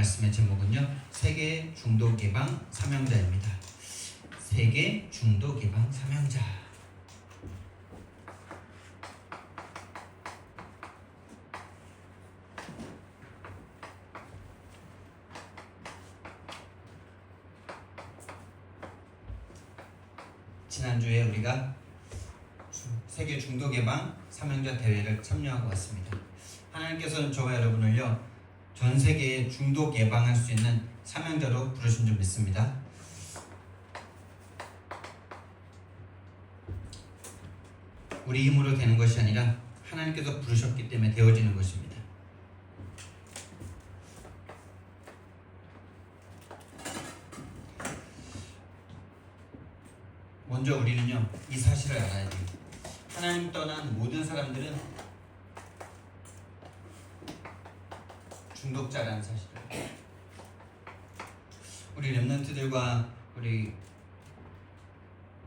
말씀의 제목은요, 세계 중독 예방 사명자입니다. 세계 중독 예방 사명자. 지난주에 우리가 세계 중독 예방 사명자 대회를 참여하고 왔습니다. 하나님께서는 저와 여러분을요, 전 세계에 중독 예방할 수 있는 사명자로 부르신 줄 믿습니다. 우리 힘으로 되는 것이 아니라 하나님께서 부르셨기 때문에 되어지는 것입니다. 먼저 우리는요, 이 사실을 알아야 돼요. 하나님 떠난 모든 사람들은 중독자라는 사실을. 우리 렘넌트들과 우리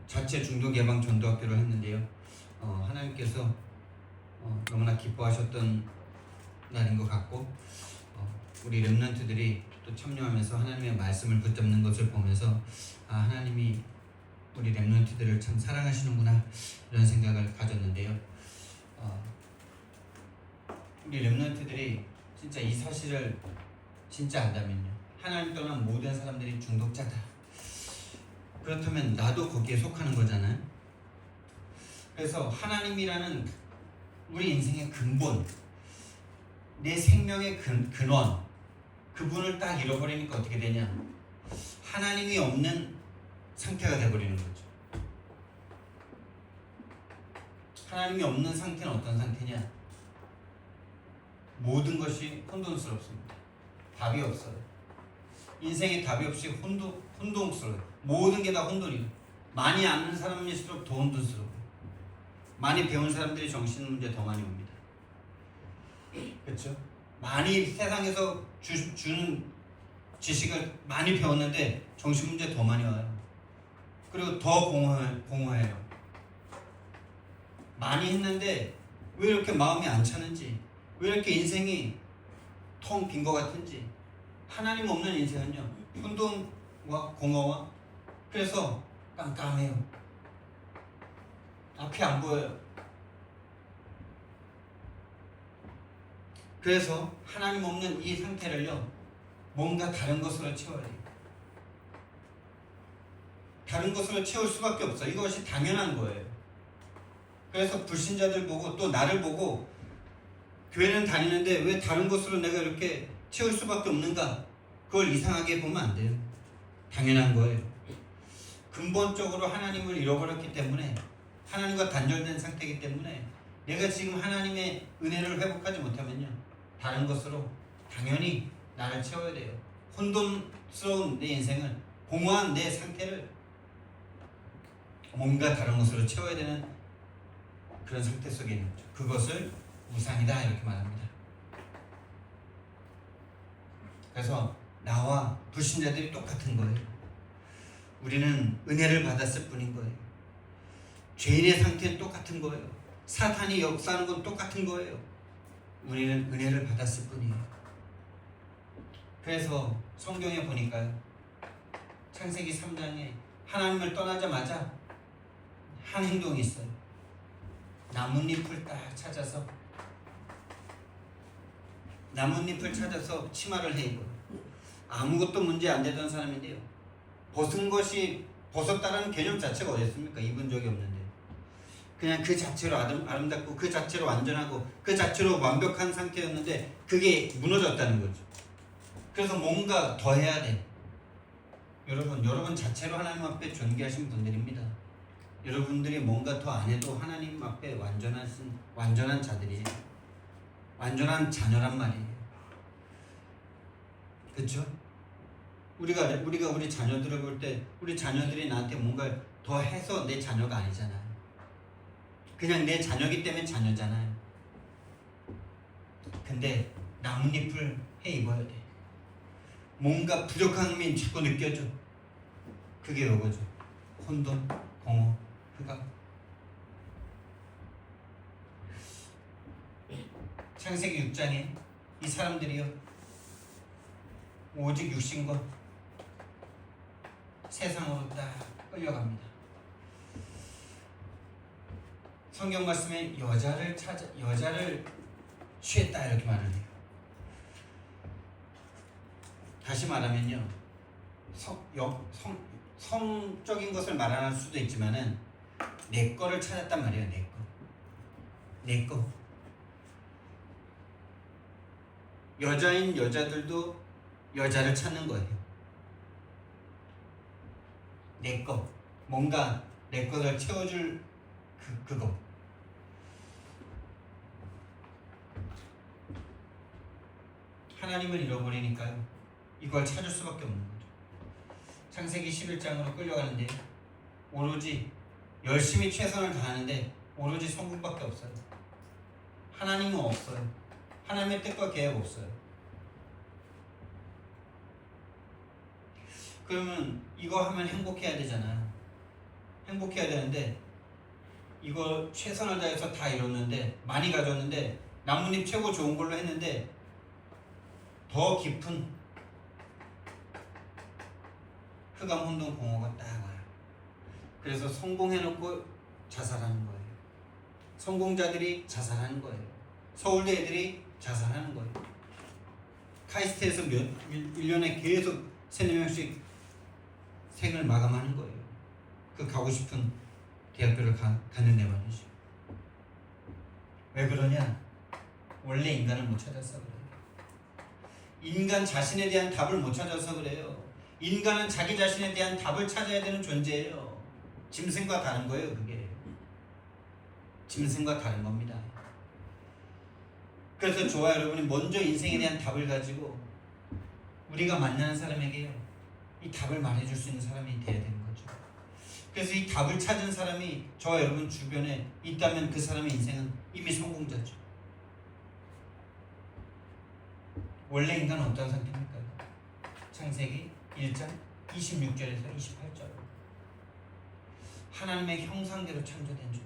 자체 중독 예방 전도학교를 했는데요. 하나님께서 너무나 기뻐하셨던 날인 것 같고, 우리 렘넌트들이 또 참여하면서 하나님의 말씀을 붙잡는 것을 보면서 하나님이 우리 렘넌트들을 참 사랑하시는구나, 이런 생각을 가졌는데요. 우리 렘넌트들이 진짜 이 사실을 진짜 안다면요, 하나님 떠난 모든 사람들이 중독자다. 그렇다면 나도 거기에 속하는 거잖아요. 그래서 하나님이라는 우리 인생의 근본, 내 생명의 근원, 그분을 딱 잃어버리니까 어떻게 되냐? 하나님이 없는 상태가 돼버리는 거죠. 하나님이 없는 상태는 어떤 상태냐? 모든 것이 혼돈스럽습니다. 답이 없어요. 인생에 답이 없이 혼동스러워요. 모든 게 다 혼돈이에요. 많이 아는 사람일수록 더 혼돈스러워요. 많이 배운 사람들이 정신 문제 더 많이 옵니다. 그렇죠? 많이 세상에서 주는 지식을 많이 배웠는데 정신 문제 더 많이 와요. 그리고 더 공허해요. 많이 했는데 왜 이렇게 마음이 안 차는지, 왜 이렇게 인생이 텅 빈 것 같은지. 하나님 없는 인생은요, 혼돈과 공허와, 그래서 깜깜해요. 앞이 안 보여요. 그래서 하나님 없는 이 상태를요, 뭔가 다른 것으로 채워야 돼요. 다른 것으로 채울 수밖에 없어요. 이것이 당연한 거예요. 그래서 불신자들 보고 또 나를 보고, 교회는 다니는데 왜 다른 것으로 내가 이렇게 채울 수밖에 없는가? 그걸 이상하게 보면 안 돼요. 당연한 거예요. 근본적으로 하나님을 잃어버렸기 때문에, 하나님과 단절된 상태이기 때문에, 내가 지금 하나님의 은혜를 회복하지 못하면요, 다른 것으로 당연히 나를 채워야 돼요. 혼돈스러운 내 인생을, 공허한 내 상태를 뭔가 다른 것으로 채워야 되는 그런 상태 속에 있는 거죠. 그것을 우상이다, 이렇게 말합니다. 그래서 나와 불신자들이 똑같은 거예요. 우리는 은혜를 받았을 뿐인 거예요. 죄인의 상태는 똑같은 거예요. 사탄이 역사하는 건 똑같은 거예요. 우리는 은혜를 받았을 뿐이에요. 그래서 성경에 보니까요, 창세기 3장에 하나님을 떠나자마자 한 행동이 있어요. 나뭇잎을 딱 찾아서 치마를 해 입어요. 아무것도 문제 안 되던 사람인데요, 벗었다라는 개념 자체가 어디 있습니까? 입은 적이 없는데. 그냥 그 자체로 아름답고, 그 자체로 완전하고, 그 자체로 완벽한 상태였는데 그게 무너졌다는 거죠. 그래서 뭔가 더 해야 돼. 여러분 자체로 하나님 앞에 존귀하신 분들입니다. 여러분들이 뭔가 더 안 해도 하나님 앞에 완전한 자들이에요. 완전한 자녀란 말이에요. 그렇죠? 우리가 우리 자녀들을 볼 때, 우리 자녀들이 나한테 뭔가 더 해서 내 자녀가 아니잖아요. 그냥 내 자녀이기 때문에 자녀잖아요. 근데 나뭇잎을 해 입어야 돼. 뭔가 부족함이 자꾸 느껴져. 그게 요거죠. 혼돈, 공허, 흑암. 창세기 6장에 이 사람들이요, 오직 육신과 세상으로 딱 끌려갑니다. 성경 말씀에 여자를 취했다 이렇게 말을 해요. 다시 말하면요, 성적인 것을 말할 수도 있지만은 내 거를 찾았단 말이에요. 내 거. 여자인 여자들도 여자를 찾는 거예요. 내 거. 뭔가 내 것을 채워줄 그거. 하나님을 잃어버리니까요, 이걸 찾을 수밖에 없는 거죠. 창세기 11장으로 끌려가는데 오로지 열심히 최선을 다하는데 오로지 성공밖에 없어요. 하나님은 없어요. 하나님의 뜻과 계획 없어요. 그러면 이거 하면 행복해야 되잖아. 행복해야 되는데 이거 최선을 다해서 다 이뤘는데, 많이 가졌는데, 나뭇잎 최고 좋은 걸로 했는데 더 깊은 흑암 혼돈 공허가 딱 와요. 그래서 성공해놓고 자살하는 거예요. 성공자들이 자살하는 거예요. 서울대 애들이 자살하는 거예요. 카이스트에서 1년에 계속 3-4명씩 생을 마감하는 거예요. 그 가고 싶은 대학교를 갔는데 말이죠. 왜 그러냐? 원래 인간을 못 찾아서 그래요. 인간 자신에 대한 답을 못 찾아서 그래요. 인간은 자기 자신에 대한 답을 찾아야 되는 존재예요. 짐승과 다른 거예요, 그게. 짐승과 다른 겁니다. 그래서 저와 여러분이 먼저 인생에 대한 답을 가지고 우리가 만나는 사람에게요, 이 답을 말해줄 수 있는 사람이 돼야 되는 거죠. 그래서 이 답을 찾은 사람이 저와 여러분 주변에 있다면 그 사람의 인생은 이미 성공자죠. 원래 인간은 어떤 상태입니까? 창세기 1장 26절에서 28절. 하나님의 형상대로 창조된 줄.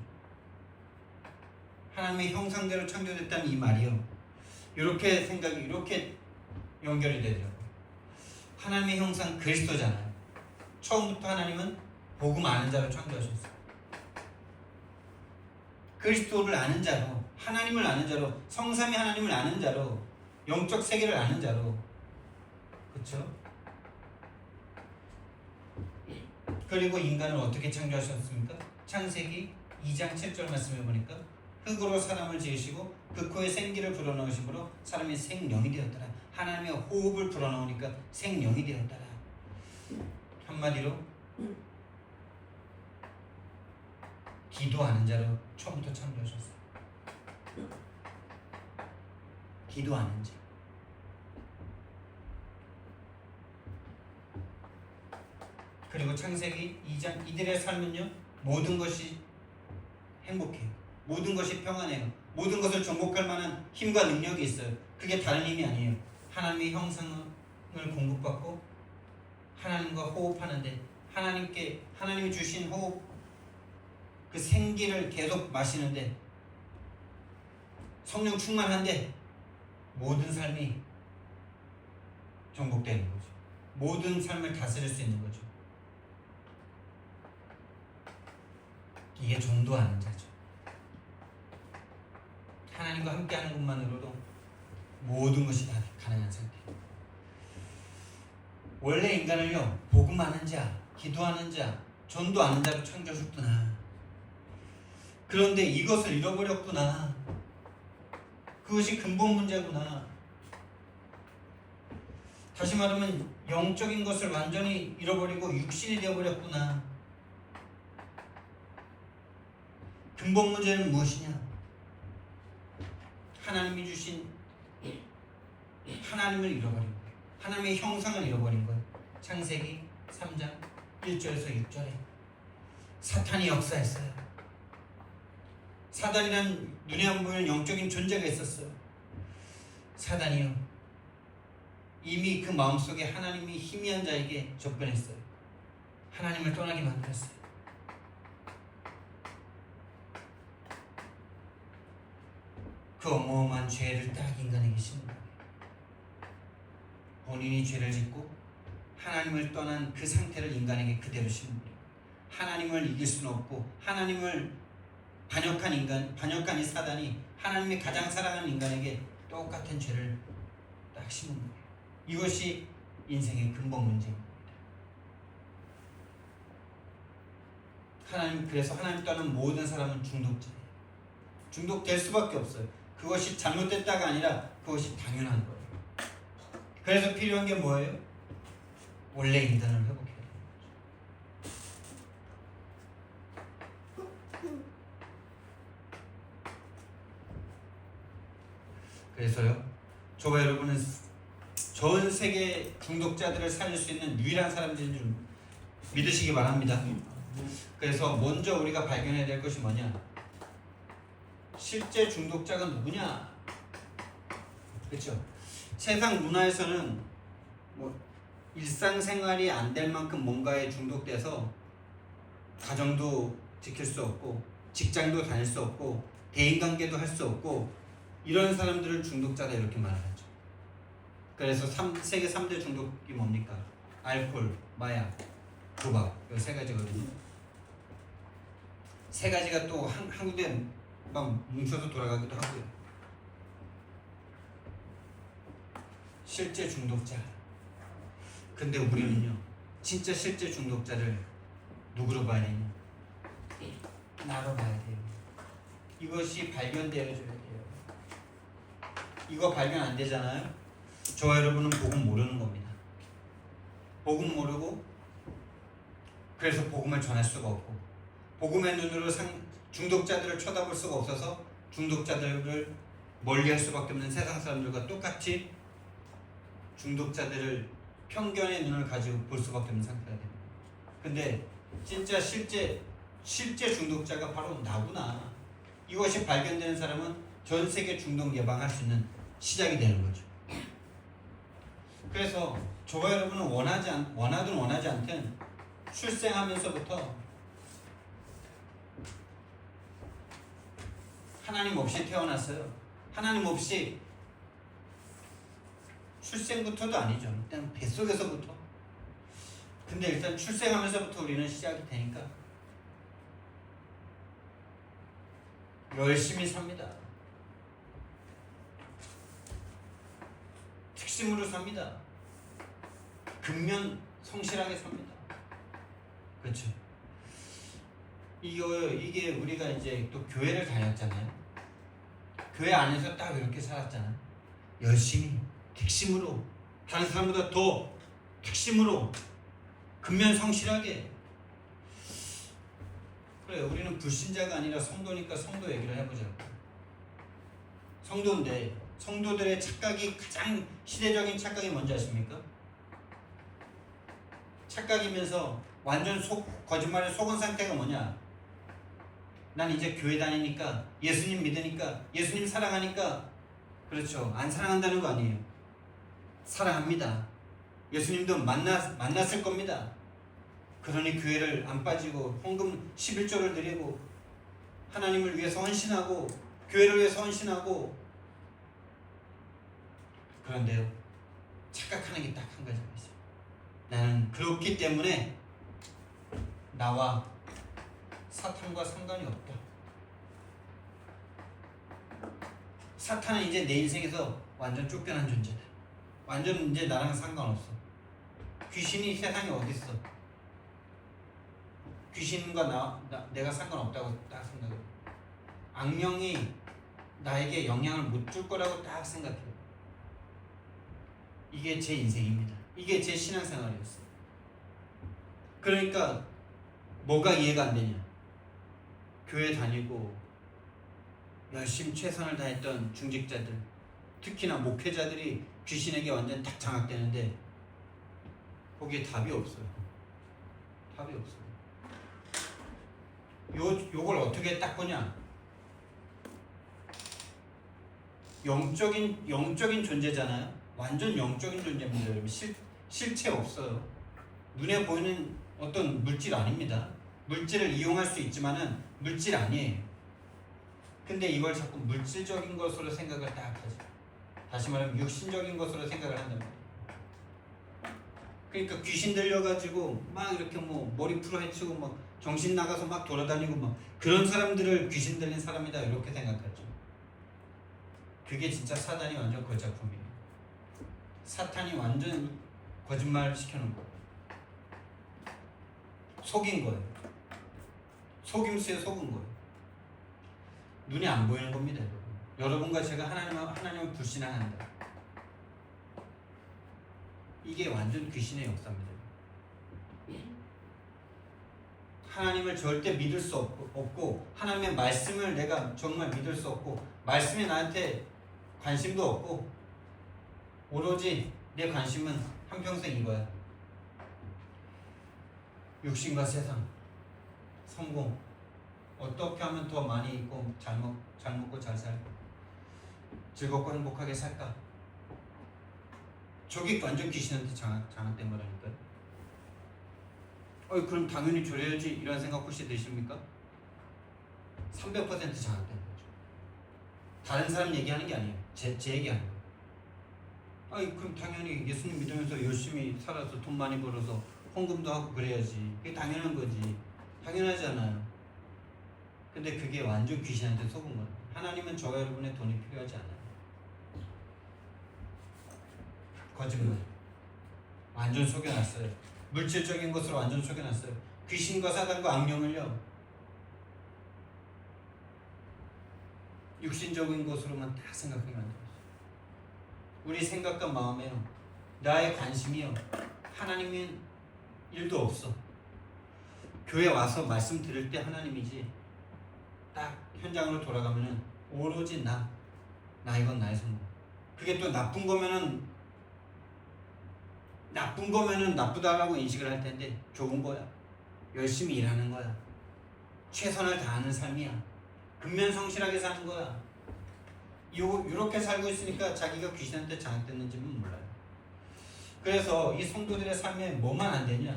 하나님의 형상대로 창조됐다는 이 말이요, 이렇게 생각이 이렇게 연결이 되더라고요. 하나님의 형상 그리스도잖아요. 처음부터 하나님은 복음 아는 자로 창조하셨어요. 그리스도를 아는 자로, 하나님을 아는 자로, 성삼위 하나님을 아는 자로, 영적 세계를 아는 자로. 그렇죠? 그리고 인간을 어떻게 창조하셨습니까? 창세기 2장 7절 말씀해 보니까 흙으로 사람을 지으시고 그 코에 생기를 불어넣으심으로 사람이 생명이 되었더라. 하나님의 호흡을 불어넣으니까 생명이 되었더라. 한마디로 기도하는 자로 처음부터 창조하셨어요. 기도하는 자. 그리고 창세기 2장, 이들의 삶은요, 모든 것이 행복해요. 모든 것이 평안해요. 모든 것을 정복할 만한 힘과 능력이 있어요. 그게 다른 힘이 아니에요. 하나님의 형상을 공급받고 하나님과 호흡하는데, 하나님이 주신 호흡, 그 생기를 계속 마시는데, 성령 충만한데 모든 삶이 정복되는 거죠. 모든 삶을 다스릴 수 있는 거죠. 이게 전도하는 자죠. 하나님과 함께하는 것만으로도 모든 것이 다 가능한 상태. 원래 인간을요, 복음하는 자, 기도하는 자, 전도하는 자로 창조하셨구나. 그런데 이것을 잃어버렸구나. 그것이 근본 문제구나. 다시 말하면 영적인 것을 완전히 잃어버리고 육신이 되어버렸구나. 근본 문제는 무엇이냐? 하나님이 주신 하나님을 잃어버린 거예요. 하나님의 형상을 잃어버린 거예요. 창세기 3장 1절에서 6절에 사탄이 역사했어요. 사단이란 눈에 안 보이는 영적인 존재가 있었어요. 사단이요, 이미 그 마음속에 하나님이 희미한 자에게 접근했어요. 하나님을 떠나게 만들었어요. 그 어마어마한 죄를 딱 인간에게 심은 거예요. 본인이 죄를 짓고 하나님을 떠난 그 상태를 인간에게 그대로 심는, 하나님을 이길 수는 없고 하나님을 반역한 인간, 반역한 이 사단이 하나님이 가장 사랑하는 인간에게 똑같은 죄를 딱 심은 거예요. 이것이 인생의 근본 문제입니다. 그래서 하나님 떠난 모든 사람은 중독자예요. 중독될 수밖에 없어요. 그것이 잘못됐다가 아니라 그것이 당연한 거예요. 그래서 필요한 게 뭐예요? 원래 인간을 회복해야 돼요. 그래서요, 저와 여러분은 전 세계 중독자들을 살릴 수 있는 유일한 사람들인 줄 믿으시기 바랍니다. 그래서 먼저 우리가 발견해야 될 것이 뭐냐? 실제 중독자가 누구냐? 그렇죠? 세상 문화에서는 뭐 일상생활이 안 될 만큼 뭔가에 중독돼서 가정도 지킬 수 없고 직장도 다닐 수 없고 대인관계도 할 수 없고 이런 사람들을 중독자다 이렇게 말하죠. 그래서 세계 3대 중독이 뭡니까? 알코올, 마약, 도박, 이 세 가지거든요. 세 가지가 또 한 군데 막 뭉쳐서 돌아가기도 하고요. 실제 중독자. 근데 우리는요, 진짜 실제 중독자를 누구로 봐야 되냐? 나로 봐야 돼요. 이것이 발견되어줘야 돼요. 이거 발견 안 되잖아요? 저와 여러분은 복음 모르는 겁니다. 복음 모르고 그래서 복음을 전할 수가 없고 복음의 눈으로 중독자들을 쳐다볼 수가 없어서 중독자들을 멀리할 수밖에 없는 세상 사람들과 똑같이 중독자들을 편견의 눈을 가지고 볼 수밖에 없는 상태가 됩니다. 근데 진짜 실제 중독자가 바로 나구나. 이것이 발견되는 사람은 전 세계 중독 예방할 수 있는 시작이 되는 거죠. 그래서 저와 여러분은 원하든 원하지 않든 출생하면서부터 하나님 없이 태어났어요. 하나님 없이 출생부터도 아니죠. 일단 뱃속에서부터. 근데 일단 출생하면서부터 우리는 시작이 되니까 열심히 삽니다. 특심으로 삽니다. 근면 성실하게 삽니다. 그렇죠. 이게 우리가 이제 또 교회를 다녔잖아요. 교회 안에서 딱 이렇게 살았잖아요. 열심히, 특심으로, 다른 사람보다 더 특심으로, 근면 성실하게. 그래, 우리는 불신자가 아니라 성도니까 성도 얘기를 해보자고. 성도인데 성도들의 착각이 가장 시대적인 착각이 뭔지 아십니까? 착각이면서 완전 거짓말에 속은 상태가 뭐냐? 난 이제 교회 다니니까 예수님 믿으니까 예수님 사랑하니까. 그렇죠. 안 사랑한다는 거 아니에요. 사랑합니다. 예수님도 만났을 겁니다. 그러니 교회를 안 빠지고 헌금 11조를 드리고 하나님을 위해서 헌신하고 교회를 위해서 헌신하고. 그런데요, 착각하는 게 딱 한 가지가 있어요. 나는 그렇기 때문에 나와 사탄과 상관이 없다. 사탄은 이제 내 인생에서 완전 쫓겨난 존재다. 완전 이제 나랑 상관없어. 귀신이 세상에 어딨어. 귀신과 내가 상관없다고 딱 생각해요. 악령이 나에게 영향을 못 줄 거라고 딱 생각해요. 이게 제 인생입니다. 이게 제 신앙생활이었어요. 그러니까 뭐가 이해가 안 되냐? 교회 다니고 열심히 최선을 다했던 중직자들, 특히나 목회자들이 귀신에게 완전 딱 장악되는데 거기에 답이 없어요. 답이 없어요. 요걸 어떻게 딱 보냐? 영적인 존재잖아요. 완전 영적인 존재입니다. 여러분. 실체 없어요. 눈에 보이는 어떤 물질 아닙니다. 물질을 이용할 수 있지만은 물질 아니에요. 근데 이걸 자꾸 물질적인 것으로 생각을 딱 하죠. 다시 말하면 육신적인 것으로 생각을 한단 말이에요. 그러니까 귀신 들려가지고 막 이렇게 뭐 머리 풀어 헤치고 막 정신 나가서 막 돌아다니고 막 그런 사람들을 귀신 들린 사람이다 이렇게 생각하죠. 그게 진짜 사단이 완전 거작품이에요. 사탄이 완전 거짓말 시켜놓은 거예요. 속인 거예요. 속임수에 속은 거예요. 눈이 안 보이는 겁니다. 여러분과 제가 하나님을 불신하는다. 이게 완전 귀신의 역사입니다. 하나님을 절대 믿을 수 없고 하나님의 말씀을 내가 정말 믿을 수 없고 말씀이 나한테 관심도 없고 오로지 내 관심은 한평생 이거야. 육신과 세상, 성공, 어떻게 하면 더 많이 있고 잘 먹고 잘 살고 즐겁고 행복하게 살까? 저게 완전 귀신한테 장악된 거라니까요. 그럼 당연히 저래야지 이런 생각 혹시 드십니까? 300% 장악된 거죠. 다른 사람 얘기하는 게 아니에요. 제 얘기하는 거예요. 그럼 당연히 예수님 믿으면서 열심히 살아서 돈 많이 벌어서 헌금도 하고 그래야지. 그게 당연한 거지. 당연하지 않아요. 근데 그게 완전 귀신한테 속은 거예요. 하나님은 저와 여러분의 돈이 필요하지 않아요. 거짓말. 완전 속여놨어요. 물질적인 것으로 완전 속여놨어요. 귀신과 사단과 악령을요. 육신적인 것으로만 다 생각하게 만들었어요. 우리 생각과 마음에요. 나의 관심이요. 하나님은 일도 없어. 교회 와서 말씀 들을 때 하나님이지. 딱 현장으로 돌아가면은 오로지 나 이건 나의 성공. 그게 또 나쁜 거면은 나쁘다라고 인식을 할 텐데 좋은 거야. 열심히 일하는 거야. 최선을 다하는 삶이야. 근면성실하게 사는 거야. 요렇게 살고 있으니까 자기가 귀신한테 장악됐는지는 몰라요. 그래서 이 성도들의 삶에 뭐만 안 되냐?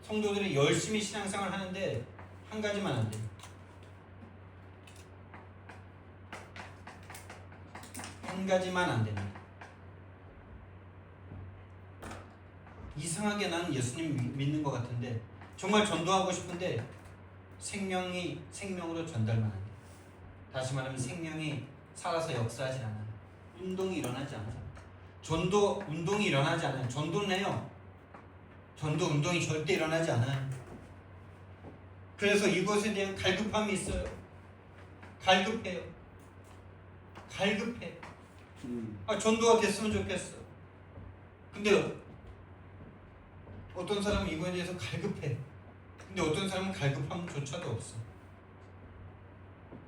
성도들이 열심히 신앙생활 하는데 한 가지만 안 돼. 한 가지만 안 됩니다. 이상하게 나는 예수님 믿는 것 같은데 정말 전도하고 싶은데 생명이 생명으로 전달만 안 돼. 다시 말하면 생명이 살아서 역사하지 않아요. 운동이 일어나지 않아요. 전도 운동이 일어나지 않아요. 전도는요. 전도 운동이 절대 일어나지 않아요. 그래서 이것에 대한 갈급함이 있어요. 갈급해요. 전도가 됐으면 좋겠어. 근데 어떤 사람은 이거에 대해서 갈급해. 근데 어떤 사람은 갈급함조차도 없어.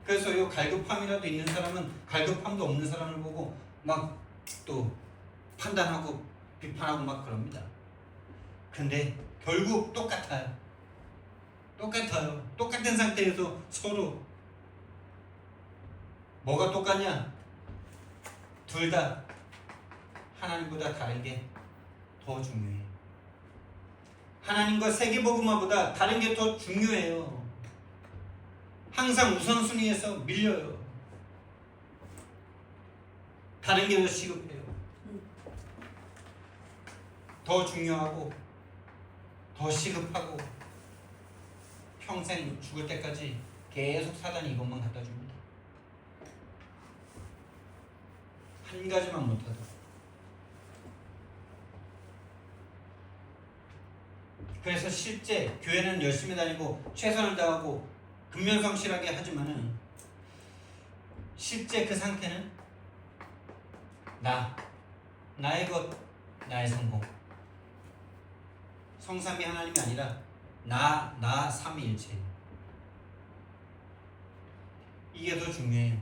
그래서 이 갈급함이라도 있는 사람은 갈급함도 없는 사람을 보고 막 또 판단하고 비판하고 막 그럽니다. 근데 결국 똑같아요. 똑같은 상태에서 서로 뭐가 똑같냐? 둘 다 하나님보다 다른 게 더 중요해요. 하나님과 세계복음화보다 다른 게 더 중요해요. 항상 우선순위에서 밀려요. 다른 게 더 시급해요. 더 중요하고 더 시급하고 평생 죽을 때까지 계속 사단이 이것만 갖다 줍니다. 한 가지만 못하도록. 그래서 실제 교회는 열심히 다니고 최선을 다하고 근면성실하게 하지만은 실제 그 상태는 나의 것, 나의 성공. 성삼위 하나님이 아니라 나 삼위일체. 이게 더 중요해요.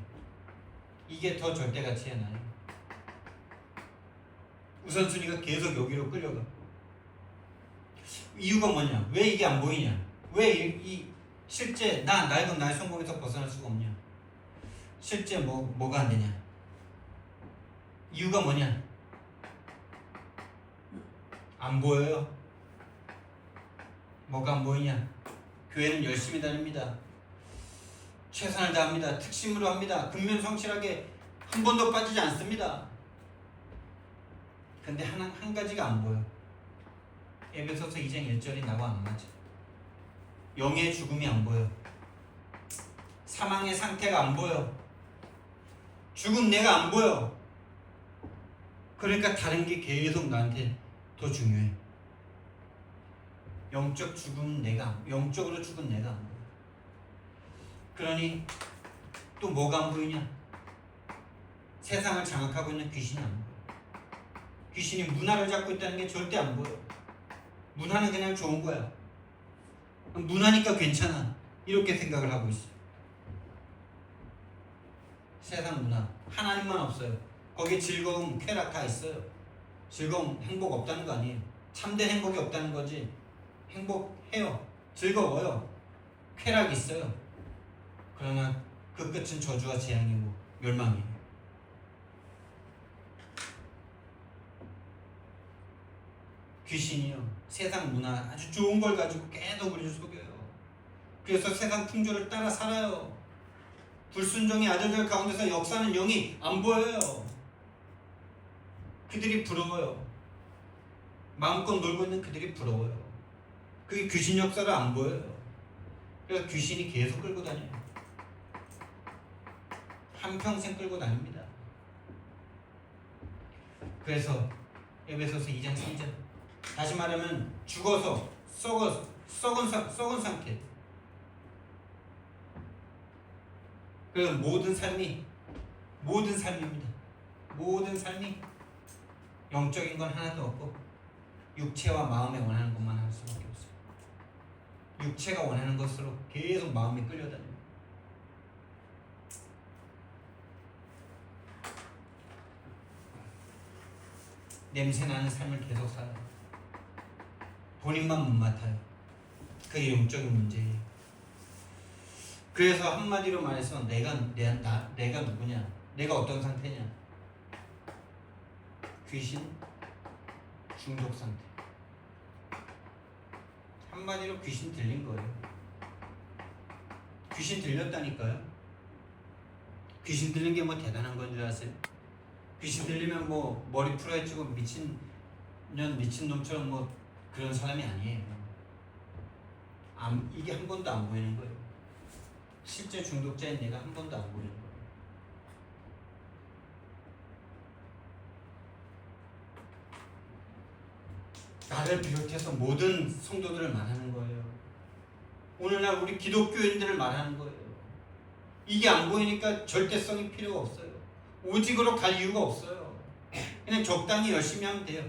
이게 더 절대가치에 나요. 우선순위가 계속 여기로 끌려가. 이유가 뭐냐? 왜 이게 안 보이냐? 왜 이 실제 나의 것, 나의 성공에서 벗어날 수가 없냐? 실제 뭐가 안 되냐? 이유가 뭐냐? 안 보여요. 뭐가 안 보이냐? 교회는 열심히 다닙니다. 최선을 다합니다. 특심으로 합니다. 근면성실하게 한 번도 빠지지 않습니다. 근데 한 가지가 안 보여. 에베소서 2장 1절이 나하고 안 맞아. 영의 죽음이 안 보여. 사망의 상태가 안 보여. 죽은 내가 안 보여. 그러니까 다른 게 계속 나한테 더 중요해. 영적으로 죽은 내가 안 보여. 그러니 또 뭐가 안 보이냐? 세상을 장악하고 있는 귀신이 안 보여. 귀신이 문화를 잡고 있다는 게 절대 안 보여. 문화는 그냥 좋은 거야. 문화니까 괜찮아. 이렇게 생각을 하고 있어. 세상 문화. 하나님만 없어요. 거기에 즐거움, 쾌락 다 있어요. 즐거움, 행복 없다는 거 아니에요. 참된 행복이 없다는 거지. 행복해요. 즐거워요. 쾌락이 있어요. 그러나 그 끝은 저주와 재앙이고 멸망이에요. 귀신이요. 세상 문화 아주 좋은 걸 가지고 계속 우리를 속여요. 그래서 세상 풍조를 따라 살아요. 불순종의 아들들 가운데서 역사하는 영이 안 보여요. 그들이 부러워요. 마음껏 놀고 있는 그들이 부러워요. 그게 귀신 역사를 안 보여요. 그래서 귀신이 계속 끌고 다녀요. 한평생 끌고 다닙니다. 그래서 에베소서 2장 3절 다시 말하면 죽어서 썩은 상태. 그래서 모든 삶입니다. 모든 삶이 영적인 건 하나도 없고 육체와 마음에 원하는 것만 할 수밖에 없어요. 육체가 원하는 것으로 계속 마음이 끌려다녀요. 냄새나는 삶을 계속 살아요. 본인만 못 맡아요. 그게 영적인 문제예요. 그래서 한마디로 말해서 내가 누구냐? 내가 어떤 상태냐? 귀신 중독 상태. 한마디로 귀신 들린 거예요. 귀신 들렸다니까요. 귀신 들린 게 뭐 대단한 건 줄 아세요? 귀신 들리면 뭐 머리 풀어헤치고 미친놈처럼 뭐 그런 사람이 아니에요. 이게 한 번도 안 보이는 거예요. 실제 중독자인 내가 한 번도 안 보이는 거예요. 나를 비롯해서 모든 성도들을 말하는 거예요. 오늘날 우리 기독교인들을 말하는 거예요. 이게 안 보이니까 절대성이 필요가 없어요. 오직으로 갈 이유가 없어요. 그냥 적당히 열심히 하면 돼요.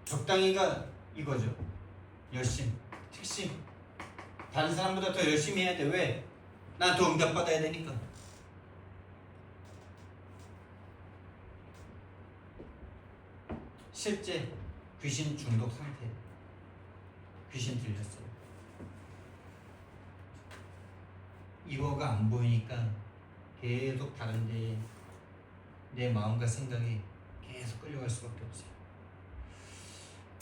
적당히가 이거죠. 열심, 특심. 다른 사람보다 더 열심히 해야 돼. 왜? 난 더 응답받아야 되니까. 실제 귀신 중독 상태. 귀신 들렸어요. 이거가 안 보이니까 계속 다른 데에 내 마음과 생각이 계속 끌려갈 수밖에 없어요.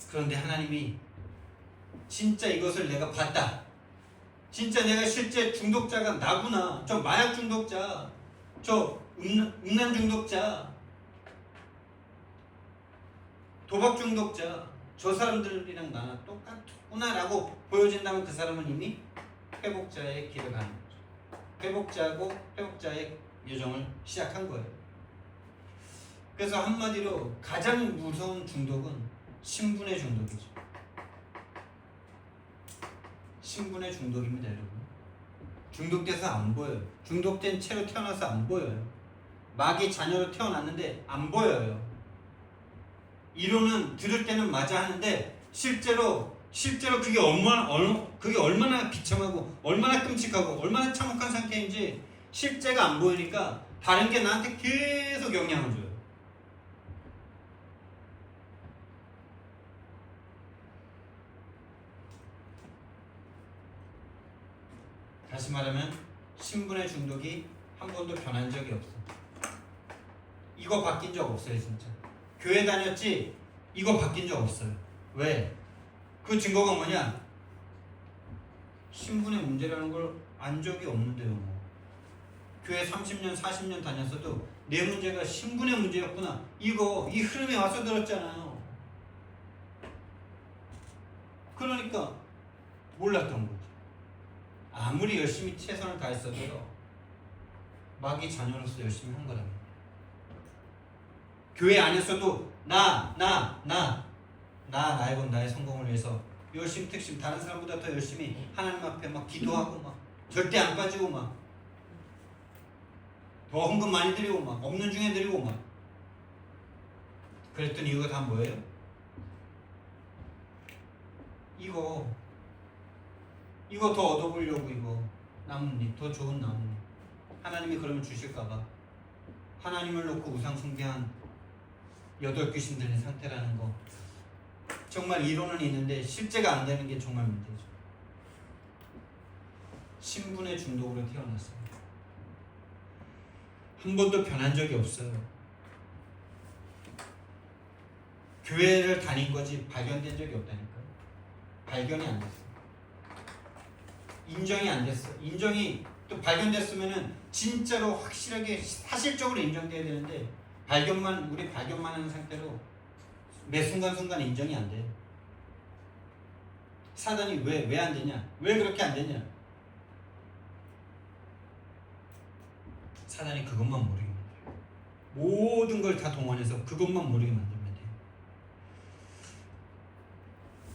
그런데 하나님이 진짜 이것을 내가 봤다. 진짜 내가 실제 중독자가 나구나. 저 마약 중독자, 저 음란 중독자, 도박 중독자, 저 사람들이랑 나는 똑같구나라고 보여진다면 그 사람은 이미 회복자의 길을 가는 거죠. 회복자고 회복자의 여정을 시작한 거예요. 그래서 한마디로 가장 무서운 중독은 신분의 중독이죠. 신분의 중독입니다, 여러분. 중독돼서 안 보여요. 중독된 채로 태어나서 안 보여요. 마귀 자녀로 태어났는데 안 보여요. 이론은 들을 때는 맞아 하는데 실제로 그게 얼마나 비참하고 얼마나 끔찍하고 얼마나 참혹한 상태인지 실제가 안 보이니까 다른 게 나한테 계속 영향을 줘요. 다시 말하면 신분의 중독이 한 번도 변한 적이 없어. 이거 바뀐 적 없어요, 진짜. 교회 다녔지 이거 바뀐 적 없어요. 왜? 그 증거가 뭐냐? 신분의 문제라는 걸 안 적이 없는데요. 뭐. 교회 30년, 40년 다녔어도 내 문제가 신분의 문제였구나. 이 흐름에 와서 들었잖아요. 그러니까 몰랐던 거지. 아무리 열심히 최선을 다했어도요, 마귀 자녀로서 열심히 한 거랍니다. 교회 안에서도 나의 것, 나의 성공을 위해서 열심히 특심 다른 사람보다 더 열심히 하나님 앞에 막 기도하고 막 절대 안 빠지고 막 더 헌금 많이 드리고 막 없는 중에 드리고 막 그랬던 이유가 다 뭐예요? 이거 더 얻어보려고, 이거 나뭇잎, 더 좋은 나뭇잎, 하나님이 그러면 주실까봐 하나님을 놓고 우상 숭배한 8귀신들의 상태라는 거. 정말 이론은 있는데 실제가 안 되는 게 정말 문제죠. 신분의 중독으로 태어났어요. 한 번도 변한 적이 없어요. 교회를 다닌 거지 발견된 적이 없다니까요. 발견이 안 됐어요. 인정이 안 됐어요. 인정이 또 발견됐으면은 진짜로 확실하게 사실적으로 인정돼야 되는데 우리 발견만 하는 상태로 매 순간순간 인정이 안 돼요. 사단이 왜 안 되냐? 왜 그렇게 안 되냐? 사단이 그것만 모르게 만들어요. 모든 걸 다 동원해서 그것만 모르게 만들면 돼요.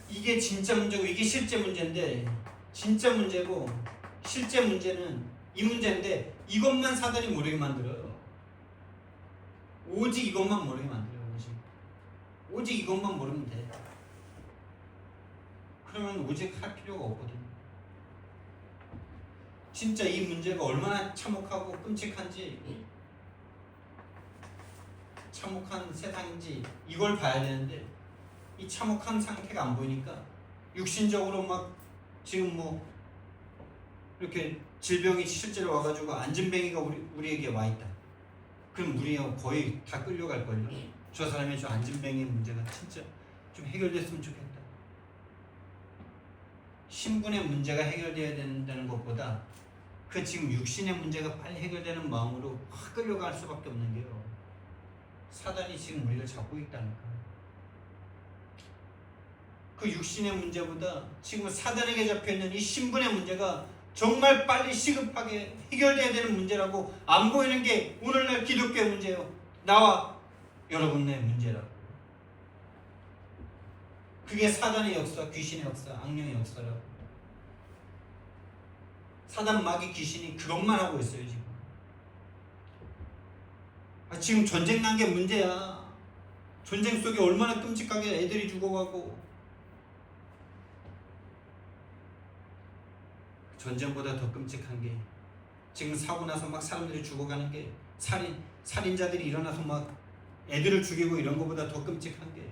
이게 진짜 문제고 이게 실제 문제인데, 진짜 문제고 실제 문제는 이 문제인데 이것만 사단이 모르게 만들어요. 오직 이것만 모르게 만들어요. 오직 이것만 모르면 돼. 그러면 오직 할 필요가 없거든요. 진짜 이 문제가 얼마나 참혹하고 끔찍한지, 참혹한 세상인지 이걸 봐야 되는데 이 참혹한 상태가 안 보이니까 육신적으로 막 지금 뭐 이렇게 질병이 실제로 와가지고 안진뱅이가 우리에게 와 있다. 그럼 우리가 거의 다 끌려갈걸요. 저 사람의 저 안진뱅이 문제가 진짜 좀 해결됐으면 좋겠다. 신분의 문제가 해결돼야 된다는 것보다 그 지금 육신의 문제가 빨리 해결되는 마음으로 확 끌려갈 수밖에 없는 게요. 사단이 지금 우리를 잡고 있다니까. 그 육신의 문제보다 지금 사단에게 잡혀있는 이 신분의 문제가 정말 빨리 시급하게 해결돼야 되는 문제라고 안 보이는 게 오늘날 기독교의 문제예요. 나와 여러분의 문제라고. 그게 사단의 역사, 귀신의 역사, 악령의 역사라고. 사단, 마귀, 귀신이 그것만 하고 있어요 지금. 지금 전쟁 난 게 문제야. 전쟁 속에 얼마나 끔찍하게 애들이 죽어가고, 전쟁보다 더 끔찍한 게 지금 사고 나서 막 사람들이 죽어가는 게, 살인자들이 일어나서 막 애들을 죽이고 이런 것보다 더 끔찍한 게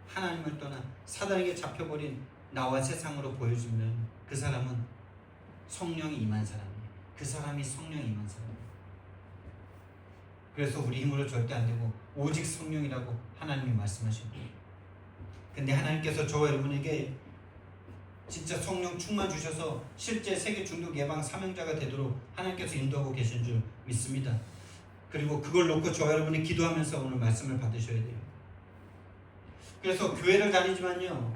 하나님을 떠나 사단에게 잡혀버린 나와 세상으로 보여주면 그 사람은 성령이 임한 사람이에요. 그 사람이 성령이 임한 사람이에요. 그래서 우리 힘으로 절대 안 되고 오직 성령이라고 하나님이 말씀하십니다. 근데 하나님께서 저와 여러분에게 진짜 성령 충만 주셔서 실제 세계 중독 예방 사명자가 되도록 하나님께서 인도하고 계신 줄 믿습니다. 그리고 그걸 놓고 저와 여러분이 기도하면서 오늘 말씀을 받으셔야 돼요. 그래서 교회를 다니지만요,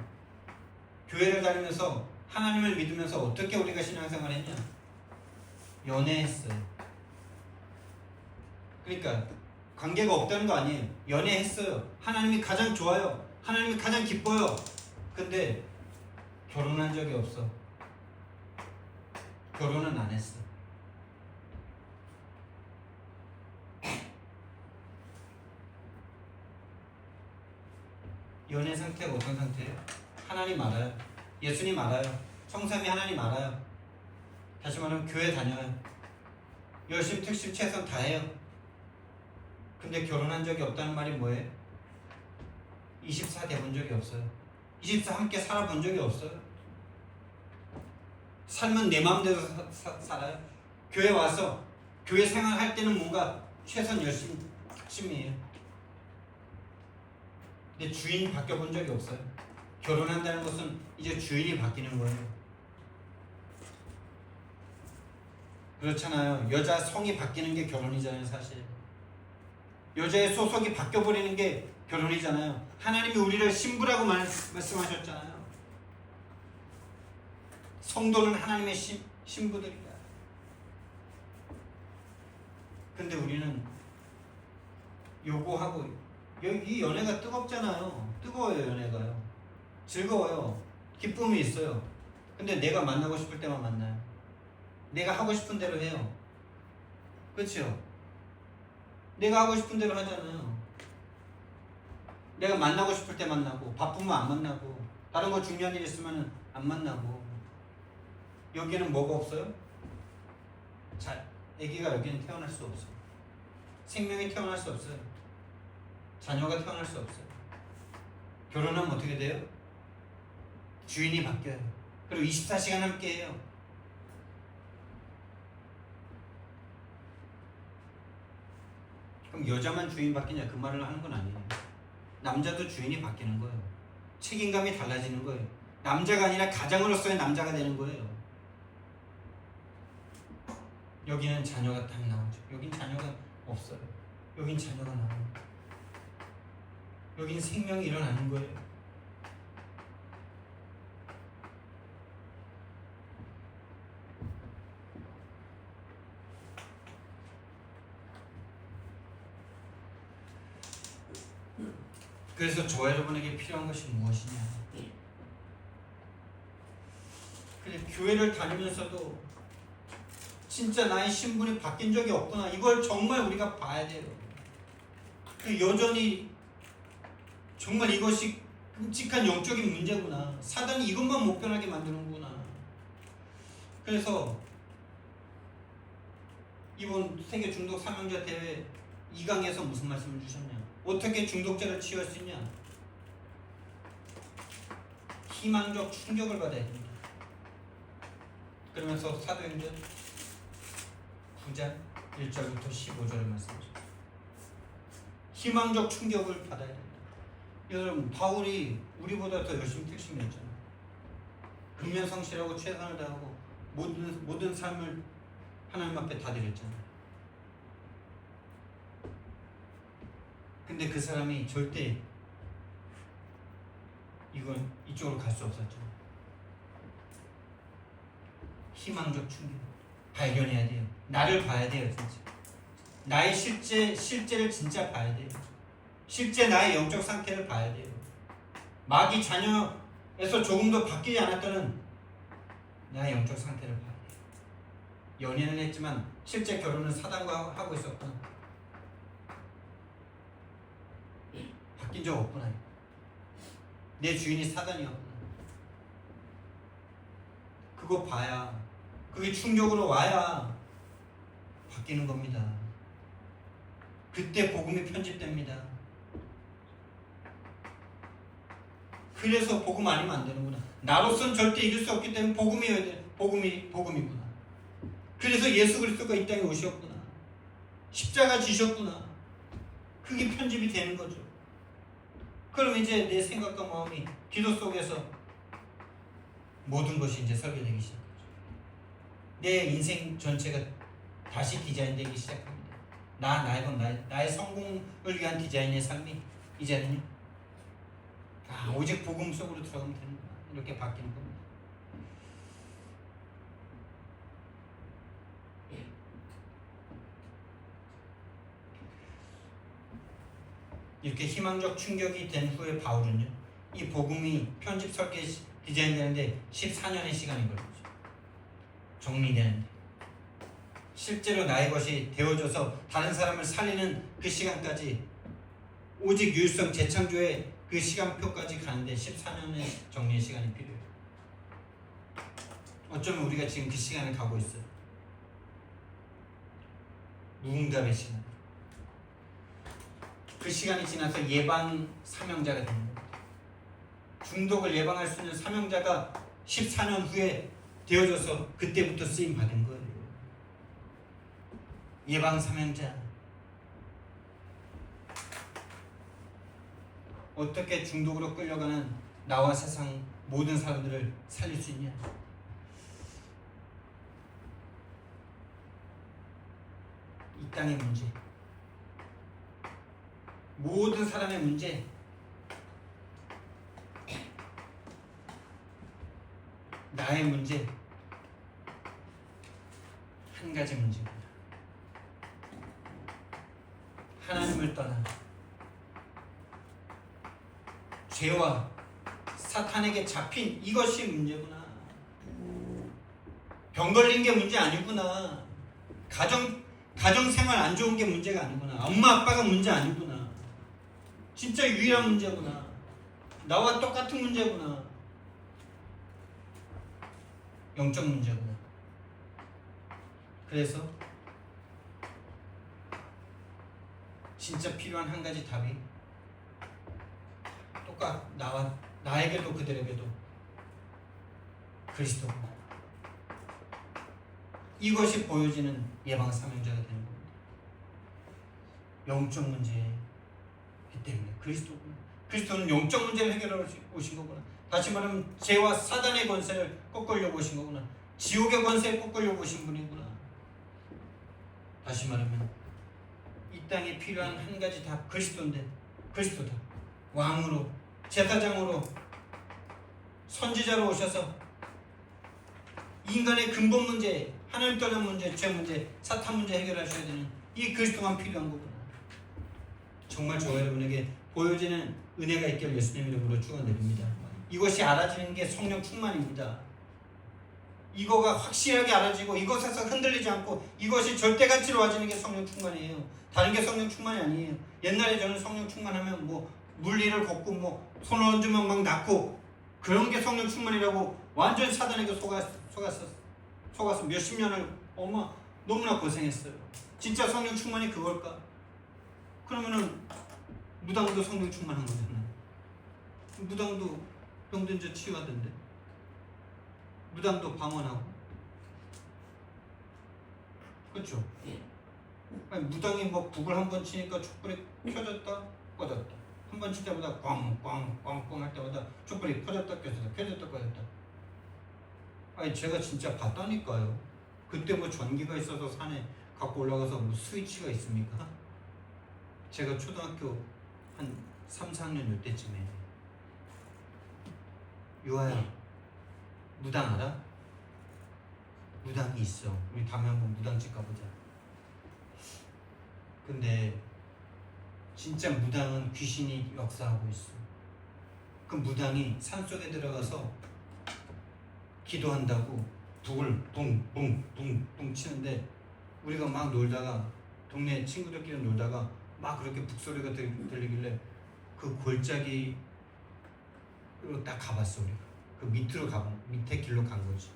교회를 다니면서 하나님을 믿으면서 어떻게 우리가 신앙생활을 했냐? 연애했어요. 그러니까 관계가 없다는 거 아니에요. 연애했어요. 하나님이 가장 좋아요. 하나님이 가장 기뻐요. 근데 결혼한 적이 없어. 결혼은 안 했어. 연애 상태가 어떤 상태예요? 하나님 알아요. 예수님 알아요. 성삼위 하나님 알아요. 다시 말하면 교회 다녀요. 열심 특심 최선 다해요. 근데 결혼한 적이 없다는 말이 뭐예요? 24 돼본 적이 없어요. 24 함께 살아본 적이 없어요. 삶은 내 마음대로 살아요. 교회 와서 교회 생활할 때는 뭔가 최선 열심이에요. 근데 주인 바뀌어본 적이 없어요. 결혼한다는 것은 이제 주인이 바뀌는 거예요. 그렇잖아요. 여자 성이 바뀌는 게 결혼이잖아요, 사실. 여자의 소속이 바뀌어버리는 게 결혼이잖아요. 하나님이 우리를 신부라고 말씀하셨잖아요. 성도는 하나님의 신부들이다. 근데 우리는 요구하고, 이 연애가 뜨겁잖아요. 뜨거워요. 연애가요. 즐거워요. 기쁨이 있어요. 근데 내가 만나고 싶을 때만 만나요. 내가 하고 싶은 대로 해요. 그렇죠? 내가 하고 싶은 대로 하잖아요. 내가 만나고 싶을 때 만나고, 바쁘면 안 만나고, 다른 거 중요한 일 있으면 안 만나고. 여기는 뭐가 없어요? 자, 아기가 여기는 태어날 수 없어요. 생명이 태어날 수 없어요. 자녀가 태어날 수 없어요. 결혼하면 어떻게 돼요? 주인이 바뀌어요. 그리고 24시간 함께 해요. 그럼 여자만 주인 바뀌냐 그 말을 하는 건 아니에요. 남자도 주인이 바뀌는 거예요. 책임감이 달라지는 거예요. 남자가 아니라 가장으로서의 남자가 되는 거예요. 여기는 자녀가 딱 나오죠. 여긴 자녀가 없어요. 여긴 자녀가 나와요. 여긴 생명이 일어나는 거예요. 그래서 저와 여러분에게 필요한 것이 무엇이냐? 그래, 교회를 다니면서도 진짜 나의 신분이 바뀐 적이 없구나. 이걸 정말 우리가 봐야 돼요. 여전히 정말 이것이 끔찍한 영적인 문제구나. 사단이 이것만 못 변하게 만드는구나. 그래서 이번 세계 중독 사명자 대회 2강에서 무슨 말씀을 주셨냐? 어떻게 중독자를 치유할 수 있냐? 희망적 충격을 받아야 됩니다. 그러면서 사도행전 9장 1절부터 15절을 말씀하셨습니다. 희망적 충격을 받아야 됩니다. 여러분, 바울이 우리보다 더 열심히 뛰시면 했잖아요. 근면성실하고 최선을 다하고 모든 삶을 하나님 앞에 다 드렸잖아요. 근데 그 사람이 절대 이쪽으로 갈 수 없었죠. 희망적 충격 발견해야 돼요. 나를 봐야 돼요. 진짜 나의 실제를 진짜 봐야 돼요. 실제 나의 영적 상태를 봐야 돼요. 마귀 자녀에서 조금 더 바뀌지 않았다는 나의 영적 상태를 봐야 돼요. 연애는 했지만 실제 결혼은 사단과 하고 있었구나. 바뀐 적 없구나. 내 주인이 사단이었구나. 그거 봐야, 그게 충격으로 와야 바뀌는 겁니다. 그때 복음이 편집됩니다. 그래서 복음 아니면 안 되는구나. 나로서는 절대 이길 수 없기 때문에 복음이어야 돼. 복음이구나. 그래서 예수 그리스도가 이 땅에 오셨구나. 십자가 지셨구나. 그게 편집이 되는 거죠. 그럼 이제 내 생각과 마음이 기도 속에서 모든 것이 이제 설계되기 시작하죠. 내 인생 전체가 다시 디자인되기 시작합니다. 나의 성공을 위한 디자인의 삶이 이제는요. 오직 복음 속으로 들어가면 되는구나. 이렇게 바뀌는 겁니다. 이렇게 희망적 충격이 된 후에 바울은요, 이 복음이 편집 설계 디자인되는데 14년의 시간이 걸리죠. 정리되는데 실제로 나의 것이 되어져서 다른 사람을 살리는 그 시간까지, 오직 유일성 재창조의 그 시간표까지 가는데 14년의 정리의 시간이 필요해요. 어쩌면 우리가 지금 그 시간을 가고 있어요. 누군가의 시간. 그 시간이 지나서 예방 사명자가 되는 겁니다. 중독을 예방할 수 있는 사명자가 14년 후에 되어져서 그때부터 쓰임 받은 거예요. 예방 사명자. 어떻게 중독으로 끌려가는 나와 세상 모든 사람들을 살릴 수 있냐? 이 땅의 문제, 모든 사람의 문제, 나의 문제 한 가지 문제입니다. 하나님을 떠나 죄와 사탄에게 잡힌 이것이 문제구나. 병 걸린 게 문제 아니구나. 가정생활 안 좋은 게 문제가 아니구나. 엄마 아빠가 문제 아니구나. 진짜 유일한 문제구나. 나와 똑같은 문제구나. 영적 문제구나. 그래서 진짜 필요한 한 가지 답이 나에게도 그들에게도 그리스도구나. 이것이 보여지는 예방 사명자가 되는 겁니다. 영적 문제이기 때문에 그리스도는 영적 문제를 해결하러 오신 거구나. 다시 말하면 죄와 사단의 권세를 꺾으려고 오신 거구나. 지옥의 권세를 꺾으려고 오신 분이구나. 다시 말하면 이 땅에 필요한 한 가지 다 그리스도인데, 그리스도다. 왕으로, 제사장으로, 선지자로 오셔서 인간의 근본 문제, 하나님 떠난 문제, 죄 문제, 사탄 문제 해결하셔야 되는 이 그리스도만 필요한 거구나. 정말 저와 여러분에게 보여지는 은혜가 있기를 예수님 이름으로 축원드립니다. 이것이 알아지는 게 성령 충만입니다. 이거가 확실하게 알아지고 이것에서 흔들리지 않고 이것이 절대가치로 와지는 게 성령 충만이에요. 다른 게 성령 충만이 아니에요. 옛날에 저는 성령 충만하면 뭐 물리를 걷고 뭐 손을 얹으면 막 낫고 그런 게 성령 충만이라고 완전 사단에게 속아서 몇십 년을 너무나 고생했어요. 진짜 성령 충만이 그걸까? 그러면은 무당도 성령 충만한 거잖아요. 무당도 병든 자 치유하던데, 무당도 방언하고, 그렇죠? 아니, 무당이 뭐 북을 한 번 치니까 촛불이 켜졌다 꺼졌다, 한 번 칠 때마다 꽝꽝꽝꽝 할 때마다 촛불이 켜졌다 꺼졌다. 아니 제가 진짜 봤다니까요. 그때 뭐 전기가 있어서 산에 갖고 올라가서 뭐 스위치가 있습니까? 제가 초등학교 한 3, 4학년 이때쯤에 유아야 무당 알아? 무당이 있어. 우리 다음에 한번 무당집 가보자. 근데 진짜 무당은 귀신이 역사하고 있어. 그 무당이 산속에 들어가서 기도한다고 북을 붕붕붕붕 치는데 우리가 막 놀다가 동네 친구들끼리 놀다가 막 그렇게 북소리가 들리길래 그 골짜기로 딱 가봤어. 우리가 그 밑에 길로 간 거지.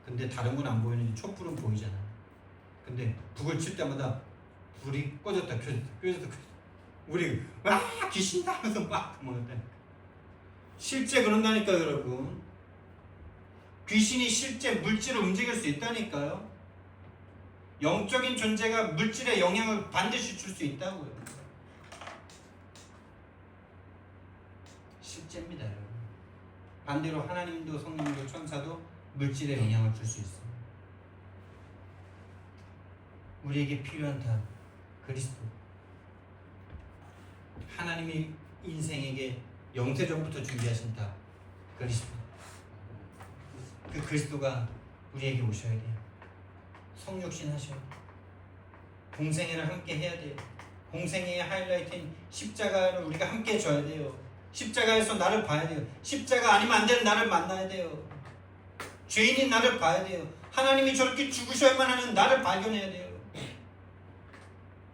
근데 다른 건 안 보이는데 촛불은 보이잖아. 근데 북을 칠 때마다 불이 꺼졌다 켜졌다 우리 와 귀신이다 하면서 막 도망갔다니까. 실제 그런다니까 여러분. 귀신이 실제 물질을 움직일 수 있다니까요. 영적인 존재가 물질에 영향을 반드시 줄 수 있다고요. 실제입니다 여러분. 반대로 하나님도 성령도 천사도 물질에 영향을 줄 수 있습니다. 우리에게 필요한 다 그리스도. 하나님이 인생에게 영세전부터 준비하신 다 그리스도. 그 그리스도가 우리에게 오셔야 돼요. 성육신 하셔야 돼요. 공생애를 함께 해야 돼요. 공생애의 하이라이트인 십자가를 우리가 함께 져야 돼요. 십자가에서 나를 봐야 돼요. 십자가 아니면 안 되는 나를 만나야 돼요. 죄인인 나를 봐야 돼요. 하나님이 저렇게 죽으셔야만 하는 나를 발견해야 돼요.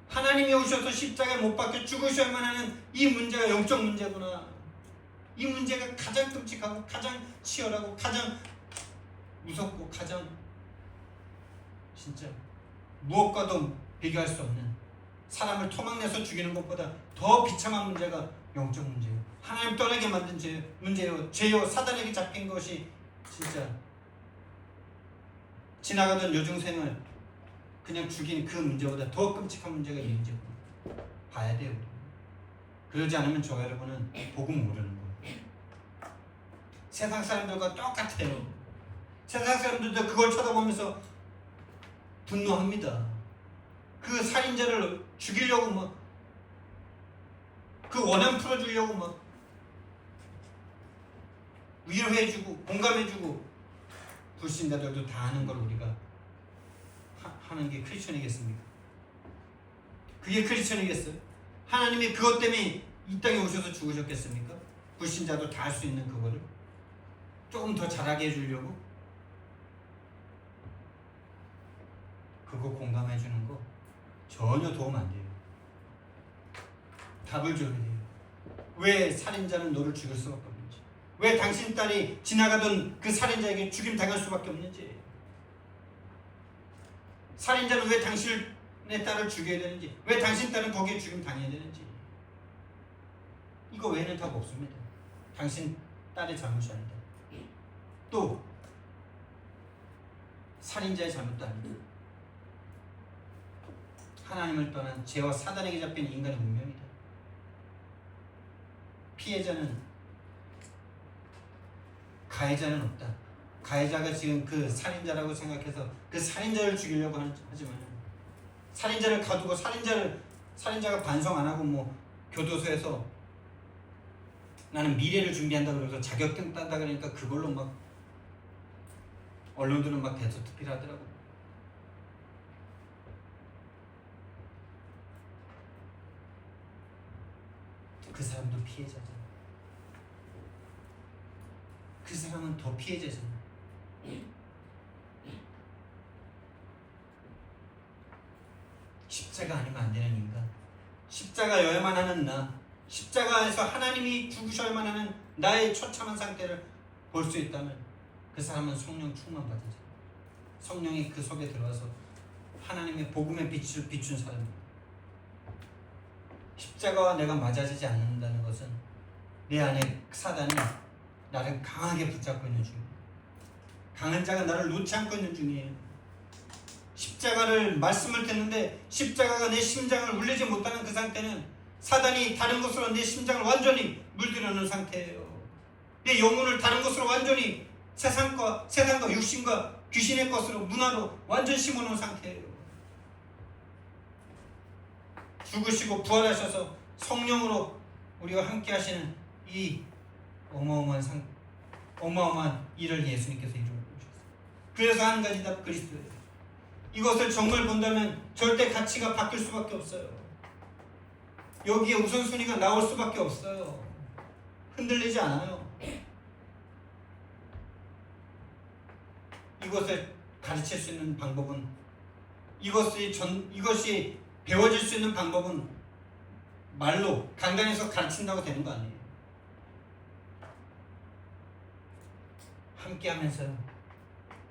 하나님이 오셔서 십자가에 못 박혀 죽으셔야만 하는 이 문제가 영적 문제구나. 이 문제가 가장 끔찍하고 가장 치열하고 가장 무섭고 가장 진짜 무엇과도 비교할 수 없는, 사람을 토막내서 죽이는 것보다 더 비참한 문제가 영적 문제예요. 하나님 떠나게 만든 문제예요. 죄요 사단에게 잡힌 것이 진짜 지나가던 여중생을 그냥 죽인 그 문제보다 더 끔찍한 문제가 이 문제고 봐야 돼요. 그러지 않으면 저 여러분은 복음 모르는 거예요. 세상 사람들과 똑같아요. 세상 사람들도 그걸 쳐다보면서 분노합니다. 그 살인자를 죽이려고 막, 그 원한 풀어주려고 막 위로해주고 공감해주고 불신자들도 다 하는 걸 우리가 하는 게 크리스천이겠습니까? 그게 크리스천이겠어요? 하나님이 그것 때문에 이 땅에 오셔서 죽으셨겠습니까? 불신자도 다 할 수 있는 그거를 조금 더 잘하게 해주려고? 그거 공감해 주는 거 전혀 도움 안 돼요. 답을 줘야 돼요. 왜 살인자는 너를 죽일 수밖에 없는지, 왜 당신 딸이 지나가던 그 살인자에게 죽임 당할 수밖에 없는지, 살인자는 왜 당신의 딸을 죽여야 되는지, 왜 당신 딸은 거기에 죽임 당해야 되는지, 이거 외에는 답 없습니다. 당신 딸의 잘못이 아니다. 또 살인자의 잘못도 아니다. 하나님을 떠난 죄와 사단에게 잡힌 인간의 운명이다. 피해자는, 가해자는 없다. 가해자가 지금 그 살인자라고 생각해서 그 살인자를 죽이려고 하지만, 살인자를 가두고 살인자가 반성 안 하고 뭐 교도소에서 나는 미래를 준비한다 그러면서 자격증 딴다 그러니까 그걸로 막 언론들은 막 대서특필 하더라고. 그 사람도 피해자잖아. 그 사람은 더 피해자잖아. 십자가 아니면 안 되는 인간, 십자가여야만 하는 나, 십자가에서 하나님이 죽으셔야만 하는 나의 처참한 상태를 볼 수 있다면 그 사람은 성령 충만받으죠. 성령이 그 속에 들어와서 하나님의 복음의 빛을 비춘 사람입니다. 십자가와 내가 맞아지지 않는다는 것은 내 안에 사단이 나를 강하게 붙잡고 있는 중이에요. 강한 자가 나를 놓지 않고 있는 중이에요. 십자가를 말씀을 듣는데 십자가가 내 심장을 울리지 못하는 그 상태는 사단이 다른 것으로 내 심장을 완전히 물들여놓은 상태예요. 내 영혼을 다른 것으로 완전히 세상과 육신과 귀신의 것으로 문화로 완전 심어놓은 상태예요. 죽으시고 부활하셔서 성령으로 우리와 함께 하시는 이 어마어마한 일을 예수님께서 이루어주셨어요. 그래서 한 가지 답, 그리스도예요. 이것을 정말 본다면 절대 가치가 바뀔 수밖에 없어요. 여기에 우선순위가 나올 수밖에 없어요. 흔들리지 않아요. 이것을 가르칠 수 있는 방법은, 이것이 배워질 수 있는 방법은 말로 강단에서 가르친다고 되는 거 아니에요. 함께 하면서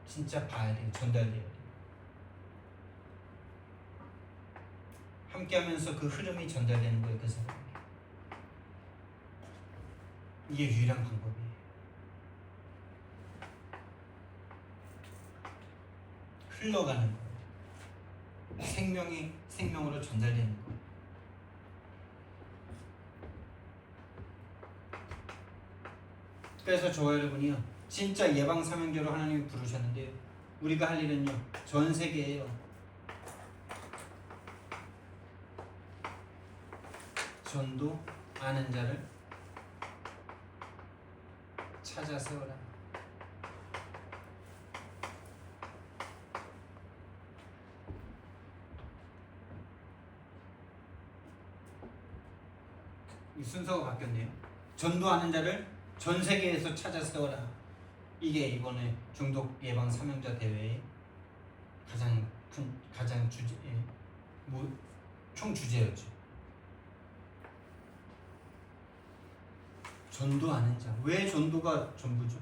진짜 봐야 돼요. 전달돼야 돼요. 함께 하면서 그 흐름이 전달되는 거예요. 그 사람에게. 이게 유일한 방법이에요. 흘러가는 거예요. 생명이 생명으로 전달되는 거예요. 그래서 저와 여러분이요, 진짜 예방 사명제로 하나님이 부르셨는데요, 우리가 할 일은요, 전 세계에요, 전도 아는 자를 찾아 세워라. 이 순서가 바뀌었네요. 전도하는 자를 전 세계에서 찾아 세워라. 이게 이번에 중독 예방 사명자 대회의 가장 주제, 총 주제였죠. 전도하는 자. 왜 전도가 전부죠?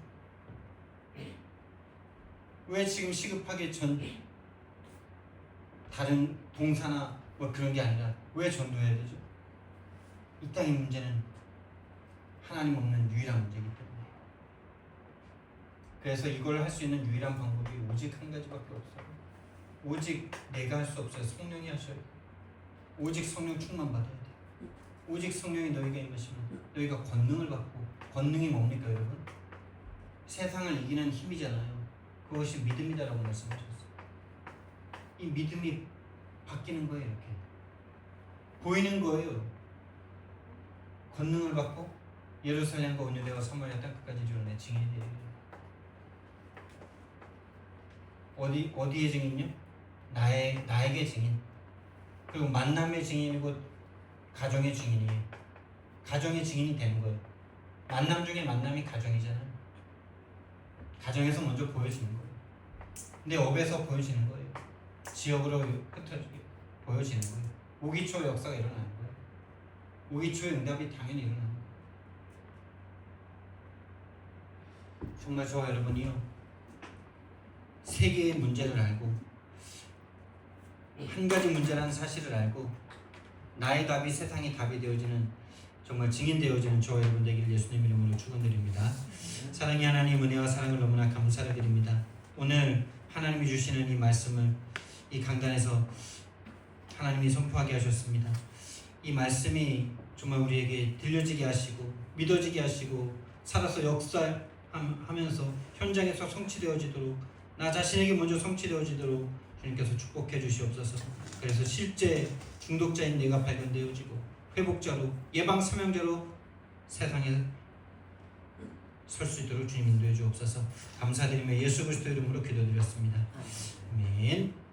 왜 지금 시급하게 다른 봉사나 뭐 그런 게 아니라 왜 전도해야 되죠? 이 땅의 문제는 하나님 없는 유일한 문제이기 때문에. 그래서 이걸 할 수 있는 유일한 방법이 오직 한 가지밖에 없어요. 오직 내가 할 수 없어요. 성령이 하셔요. 오직 성령 충만 받아야 돼. 오직 성령이 너희에게 임하시면 너희가 권능을 받고, 권능이 뭡니까 여러분? 세상을 이기는 힘이잖아요. 그것이 믿음이다라고 말씀하셨어요. 이 믿음이 바뀌는 거예요. 이렇게 보이는 거예요. 권능을 받고 예루살렘과 온 유대와 사마리아 땅 끝까지 이르러 내 증인이 되리라. 어디의 증인요? 나에게 증인. 그리고 만남의 증인이고 가정의 증인이에요. 가정의 증인이 되는 거예요. 만남 중에 만남이 가정이잖아요. 가정에서 먼저 보여지는 거예요. 내 업에서 보여지는 거예요. 지역으로 흩어지게 보여지는 거예요. 오기초 역사가 일어나는 거예요. 오기초의 응답이 당연히 일어나는 거예요. 정말 저와 여러분이요, 세계의 문제를 알고 한 가지 문제라는 사실을 알고 나의 답이 세상의 답이 되어지는, 정말 증인되어지는 저와 여러분 되기를 예수님 이름으로 축원드립니다. 사랑의 하나님, 은혜와 사랑을 너무나 감사를 드립니다. 오늘 하나님이 주시는 이 말씀을 이 강단에서 하나님이 선포하게 하셨습니다. 이 말씀이 정말 우리에게 들려지게 하시고 믿어지게 하시고 살아서 역사하면서 현장에서 성취되어지도록, 나 자신에게 먼저 성취되어지도록 주님께서 축복해 주시옵소서. 그래서 실제 중독자인 내가 발견되어지고 회복자로, 예방 사명자로 세상에 설 수 있도록 주님 인도해 주옵소서. 감사드리며 예수 그리스도 이름으로 기도드렸습니다. 아멘.